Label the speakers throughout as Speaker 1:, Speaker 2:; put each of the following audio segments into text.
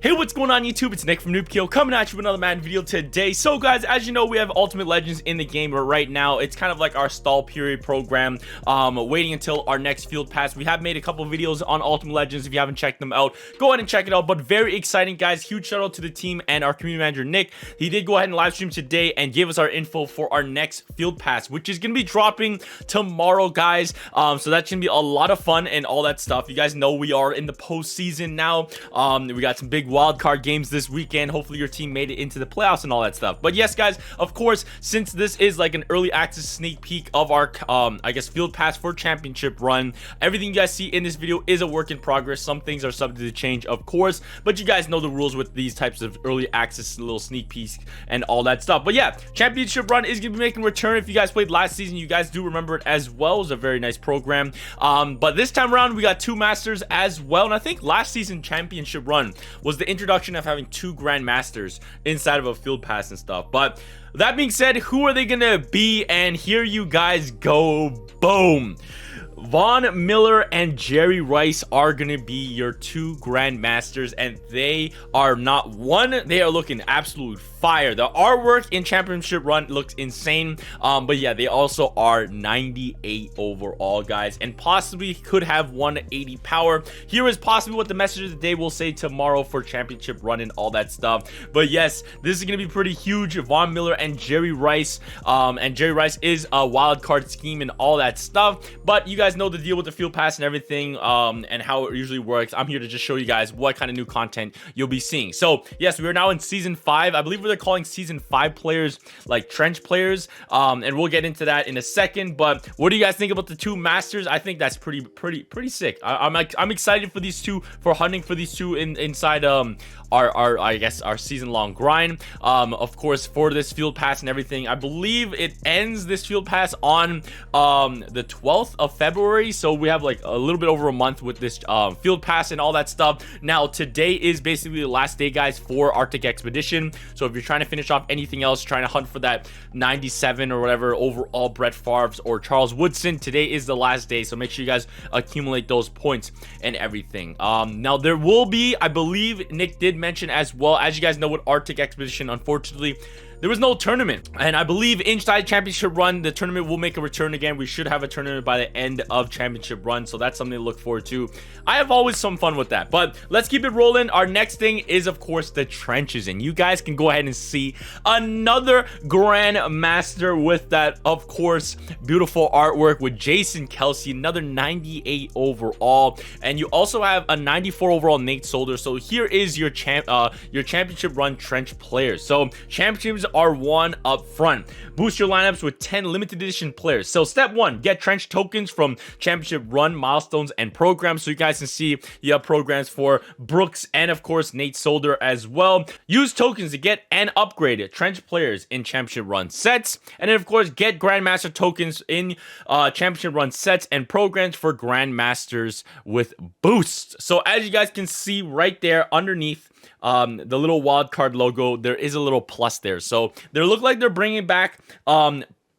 Speaker 1: Hey, what's going on YouTube? It's Nick from Noobkill coming at you with another Madden video today. So guys, as you know, we have Ultimate Legends in the game, but right now it's kind of like our stall period program, waiting until our next field pass. We have made a couple of videos on Ultimate Legends. If you haven't checked them out, go ahead and check it out. But very exciting, guys. Huge shout out to the team and our community manager Nick. He did go ahead and live stream today and give us our info for our next field pass, which is going to be dropping tomorrow, guys. So that's going to be a lot of fun and all that stuff. You guys know we are in the postseason now. We got some big wild card games this weekend. Hopefully your team made it into the playoffs and all that stuff. But yes, guys, of course, since this is like an early access sneak peek of our I guess field pass for championship run, everything you guys see in this video is a work in progress. Some things are subject to change, of course, but you guys know the rules with these types of early access little sneak peeks and all that stuff. But yeah, championship run is gonna be making a return. If you guys played last season, you guys do remember it as well. It was a very nice program, but this time around we got two masters as well. And I think last season championship run was the introduction of having two grandmasters inside of a field pass and stuff. But that being said, who are they gonna be? And here you guys go. Boom. Von Miller and Jerry Rice are gonna be your two grandmasters, and they are not one, they are looking absolute fire. The artwork in championship run looks insane, but yeah, they also are 98 overall, guys, and possibly could have 180 power. Here is possibly what the message of the day will say tomorrow for championship run and all that stuff. But yes, this is gonna be pretty huge. Von Miller and Jerry Rice, and Jerry Rice is a wild card scheme and all that stuff, but you guys know the deal with the field pass and everything, and how it usually works. I'm here to just show you guys what kind of new content you'll be seeing. So yes, we are now in season 5. I believe they're calling season 5 players like trench players, and we'll get into that in a second. But what do you guys think about the two masters? I think that's pretty sick. I'm excited for these two, for hunting for these two inside our I guess our season long grind. Of course, for this field pass and everything, I believe it ends this field pass on the 12th of February, so we have like a little bit over a month with this field pass and all that stuff. Now today is basically the last day, guys, for Arctic Expedition. So if you're trying to finish off anything else, trying to hunt for that 97 or whatever overall Brett Favre's or Charles Woodson, today is the last day, so make sure you guys accumulate those points and everything. Now there will be, I believe Nick did mention as well, as you guys know with Arctic Expedition, unfortunately there was no tournament, and I believe inside championship run the tournament will make a return again. We should have a tournament by the end of championship run, so that's something to look forward to. I have always some fun with that, but let's keep it rolling. Our next thing is of course the trenches, and you guys can go ahead and see another grandmaster with that, of course, beautiful artwork with Jason Kelsey, another 98 overall, and you also have a 94 overall Nate Solder. So here is your championship run trench players. So championships are one up front. Boost your lineups with 10 limited edition players. So step 1, get trench tokens from championship run milestones and programs. So you guys can see you have programs for Brooks and of course Nate Solder as well. Use tokens to get and upgrade trench players in championship run sets, and then of course get grandmaster tokens in championship run sets and programs for grandmasters with boosts. So as you guys can see right there underneath the little wild card logo, there is a little plus there. So they look like they're bringing back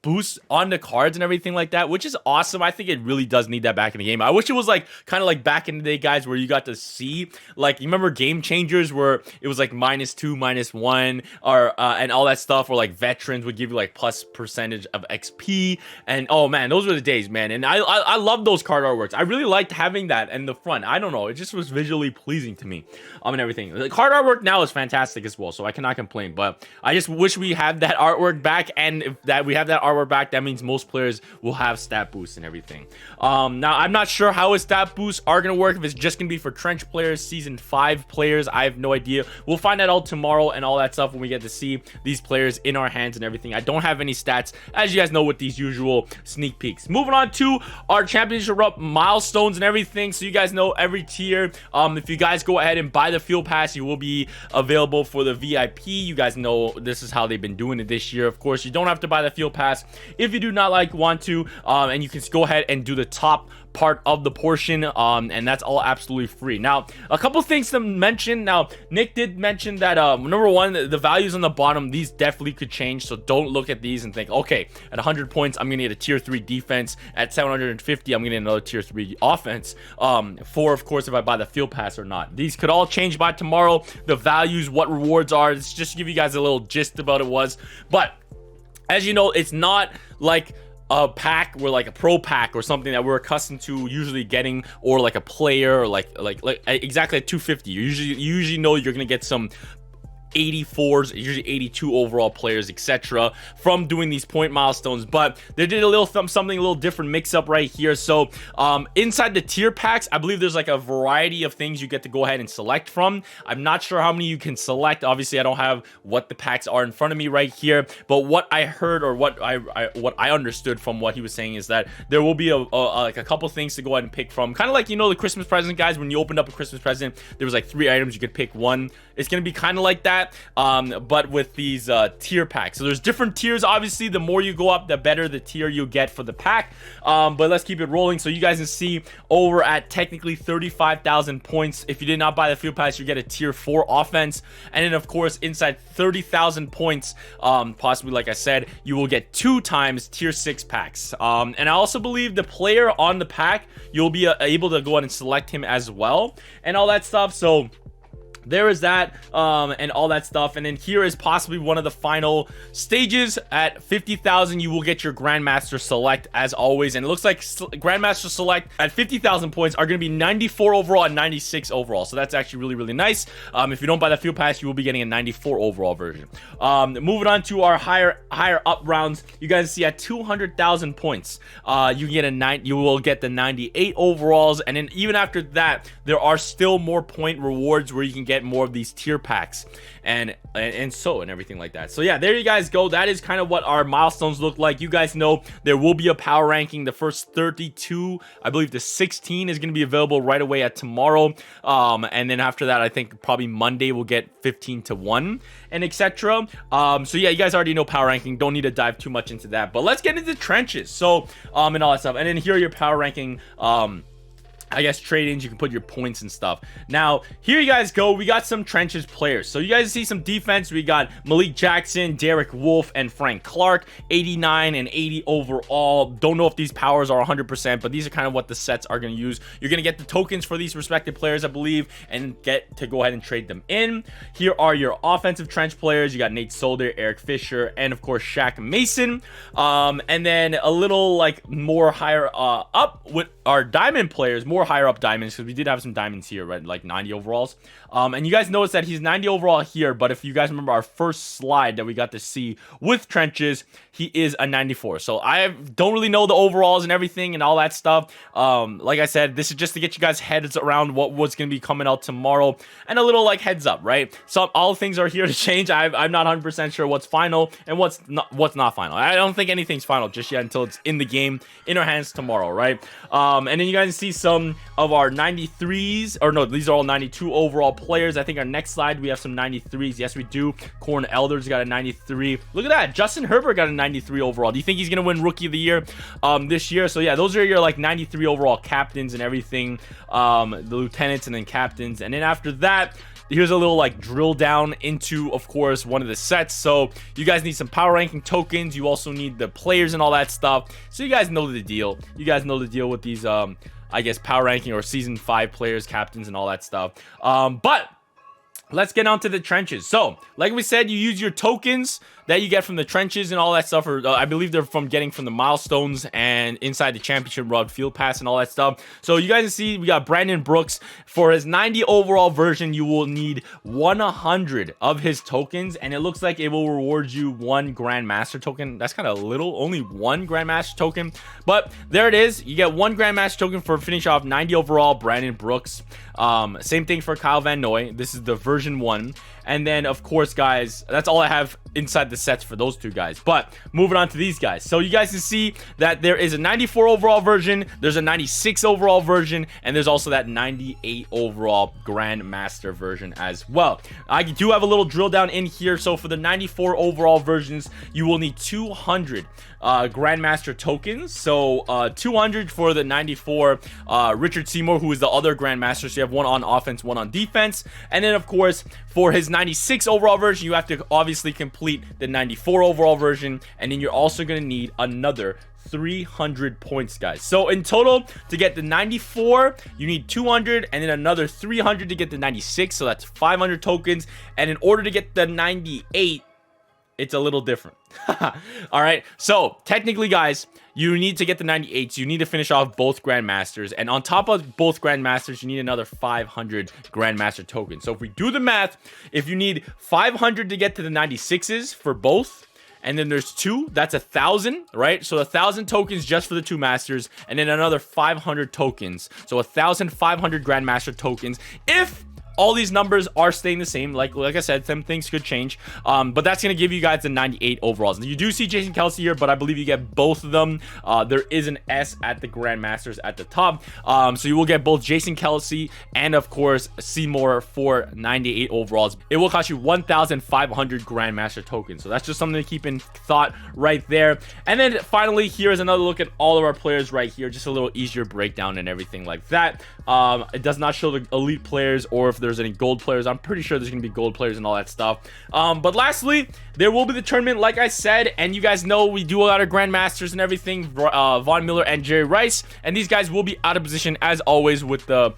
Speaker 1: boosts on the cards and everything like that, which is awesome. I think it really does need that back in the game. I wish it was like kind of like back in the day, guys, where you got to see, like, you remember Game Changers where it was like -2, -1, or and all that stuff, or like veterans would give you like plus percentage of XP, and oh man, those were the days, man. And I love those card artworks. I really liked having that in the front. I don't know, it just was visually pleasing to me, and everything. The card artwork now is fantastic as well, so I cannot complain, but I just wish we had that artwork back, and if that we have that artwork back, that means most players will have stat boosts and everything. Now I'm not sure how his stat boosts are gonna work, if it's just gonna be for trench players, season 5 players. I have no idea. We'll find that out tomorrow and all that stuff when we get to see these players in our hands and everything. I don't have any stats, as you guys know, with these usual sneak peeks. Moving on to our championship run milestones and everything. So you guys know every tier, if you guys go ahead and buy the field pass, you will be available for the VIP. You guys know this is how they've been doing it this year. Of course, you don't have to buy the field pass. pass if you do not want to, and you can go ahead and do the top part of the portion, and that's all absolutely free. Now, a couple things to mention. Now, Nick did mention that number one, the values on the bottom, these definitely could change, so don't look at these and think, okay, at 100 points I'm gonna get a tier 3 defense, at 750 I'm gonna get another tier 3 offense, for of course if I buy the field pass or not. These could all change by tomorrow, the values, what rewards are. It's just to give you guys a little gist about it was. But as you know, it's not like a pack or like a pro pack or something that we're accustomed to usually getting, or like a player, or like exactly at 250. You usually know you're gonna get some 84s, usually 82 overall players, etc., from doing these point milestones. But they did a little something a little different mix up right here. So inside the tier packs, I believe there's like a variety of things you get to go ahead and select from. I'm not sure how many you can select. Obviously I don't have what the packs are in front of me right here, but what I heard, or what I understood from what he was saying, is that there will be like a couple things to go ahead and pick from, kind of like, you know, the Christmas present, guys. When you opened up a Christmas present, there was like 3 items, you could pick one. It's gonna be kind of like that, but with these tier packs. So there's different tiers. Obviously, the more you go up, the better the tier you get for the pack. But let's keep it rolling. So you guys can see over at technically 35,000 points, if you did not buy the field pass, you get a tier 4 offense. And then of course inside 30,000 points, possibly, like I said, you will get 2 times tier 6 packs. And I also believe the player on the pack, you'll be able to go ahead and select him as well and all that stuff. So there is that, and all that stuff. And then here is possibly one of the final stages. At 50,000 you will get your Grandmaster Select as always, and it looks like Grandmaster Select at 50,000 points are going to be 94 overall and 96 overall, so that's actually really, really nice. If you don't buy the field pass, you will be getting a 94 overall version. Moving on to our higher up rounds, you guys see at 200,000 points, you will get the 98 overalls. And then even after that, there are still more point rewards where you can get more of these tier packs and everything like that. So yeah, there you guys go. That is kind of what our milestones look like. You guys know there will be a power ranking. The first 32, I believe the 16 is going to be available right away at tomorrow, and then after that I think probably Monday we'll get 15 to 1 and etc. So yeah, you guys already know power ranking, don't need to dive too much into that, but let's get into the trenches. So and all that stuff. And then here are your power ranking I guess trade-ins. You can put your points and stuff. Now here you guys go, we got some trenches players. So you guys see some defense. We got Malik Jackson, Derek Wolfe, and Frank Clark, 89 and 80 overall. Don't know if these powers are 100%, but these are kind of what the sets are going to use. You're going to get the tokens for these respective players, I believe, and get to go ahead and trade them in. Here are your offensive trench players. You got Nate Solder, Eric Fisher, and of course Shaq Mason. And then a little like more higher up with our diamond players, more higher up diamonds, because we did have some diamonds here, right? Like 90 overalls. And you guys notice that he's 90 overall here, but if you guys remember our first slide that we got to see with trenches, he is a 94. So I don't really know the overalls and everything and all that stuff. Like I said, this is just to get you guys heads around what was going to be coming out tomorrow, and a little like heads up, right? So all things are here to change. I'm not 100% sure what's final and what's not final. I don't think anything's final just yet until it's in the game, in our hands tomorrow, right? And then you guys see some of our 93s, or no, these are all 92 overall players. I think our next slide we have some 93s. Yes, we do. Corn Elders got a 93. Look at that, Justin Herbert got a 93 overall. Do you think he's gonna win Rookie of the Year this year? So yeah, those are your like 93 overall captains and everything, the lieutenants and then captains. And then after that, here's a little like drill down into, of course, one of the sets. So you guys need some power ranking tokens. You also need the players and all that stuff. So you guys know the deal. You guys know the deal with these I guess power ranking or season 5 players, captains, and all that stuff. But let's get on to the trenches. So like we said, you use your tokens that you get from the trenches and all that stuff, or I believe they're from getting from the milestones and inside the championship run field pass and all that stuff. So you guys can see we got Brandon Brooks. For his 90 overall version, you will need 100 of his tokens, and it looks like it will reward you 1 Grandmaster token. That's kind of little, only 1 Grandmaster token, but there it is. You get 1 Grandmaster token for finish off 90 overall Brandon Brooks. Same thing for Kyle Van Noy. This is the version 1. And then of course, guys, that's all I have inside the sets for those two guys. But moving on to these guys. So you guys can see that there is a 94 overall version, there's a 96 overall version, and there's also that 98 overall Grandmaster version as well. I do have a little drill down in here. So for the 94 overall versions, you will need 200 Grandmaster tokens. So 200 for the 94 Richard Seymour, who is the other Grandmaster. So you have one on offense, one on defense. And then of course for his 96 overall version, you have to obviously complete the 94 overall version, and then you're also going to need another 300 points, guys. So in total, to get the 94, you need 200, and then another 300 to get the 96. So that's 500 tokens. And in order to get the 98, it's a little different. All right, so technically, guys, you need to get the 98s. You need to finish off both Grandmasters, and on top of both Grandmasters, you need another 500 Grandmaster tokens. So if we do the math, if you need 500 to get to the 96s for both, and then there's two, that's 1,000, right? So 1,000 tokens just for the two masters, and then another 500 tokens. So 1,500 Grandmaster tokens. If all these numbers are staying the same, like I said, some things could change, but that's going to give you guys the 98 overalls. You do see Jason Kelce here, but I believe you get both of them. There is an S at the Grandmasters at the top, so you will get both Jason Kelce and of course Seymour for 98 overalls. It will cost you 1,500 Grandmaster tokens, so that's just something to keep in thought right there. And then finally, here's another look at all of our players right here, just a little easier breakdown and everything like that. It does not show the elite players or if there's any gold players. I'm pretty sure there's gonna be gold players and all that stuff. But lastly, there will be the tournament, like I said, and you guys know we do a lot of Grandmasters and everything. Von Miller and Jerry Rice, and these guys will be out of position as always with the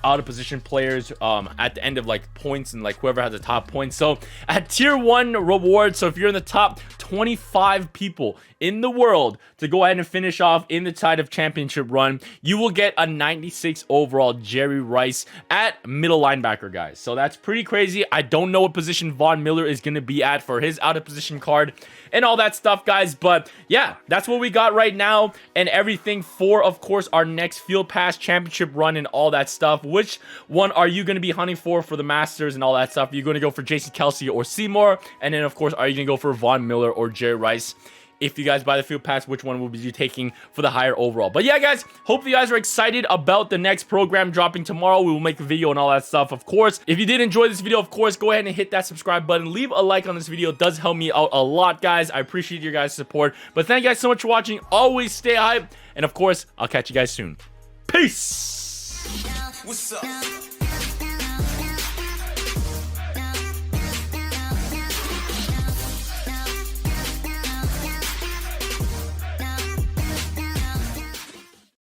Speaker 1: out of position players at the end of points, and whoever has the top points. So at tier 1 reward, so if you're in the top 25 people in the world to go ahead and finish off in the Tide of Championship run, you will get a 96 overall Jerry Rice at middle linebacker, guys. So that's pretty crazy. I don't know what position Von Miller is going to be at for his out of position card and all that stuff, guys, but yeah, that's what we got right now and everything for, of course, our next Field Pass Championship run and all that stuff. Which one are you going to be hunting for the Masters and all that stuff? Are you going to go for Jason Kelce or Seymour? And then of course, are you going to go for Von Miller or Jerry Rice? If you guys buy the Field Pass, which one will be you taking for the higher overall? But yeah, guys, hope you guys are excited about the next program dropping tomorrow. We will make a video and all that stuff, of course. If you did enjoy this video, of course, go ahead and hit that subscribe button. Leave a like on this video. It does help me out a lot, guys. I appreciate your guys' support. But thank you guys so much for watching. Always stay hyped. And of course, I'll catch you guys soon. Peace!
Speaker 2: What's up?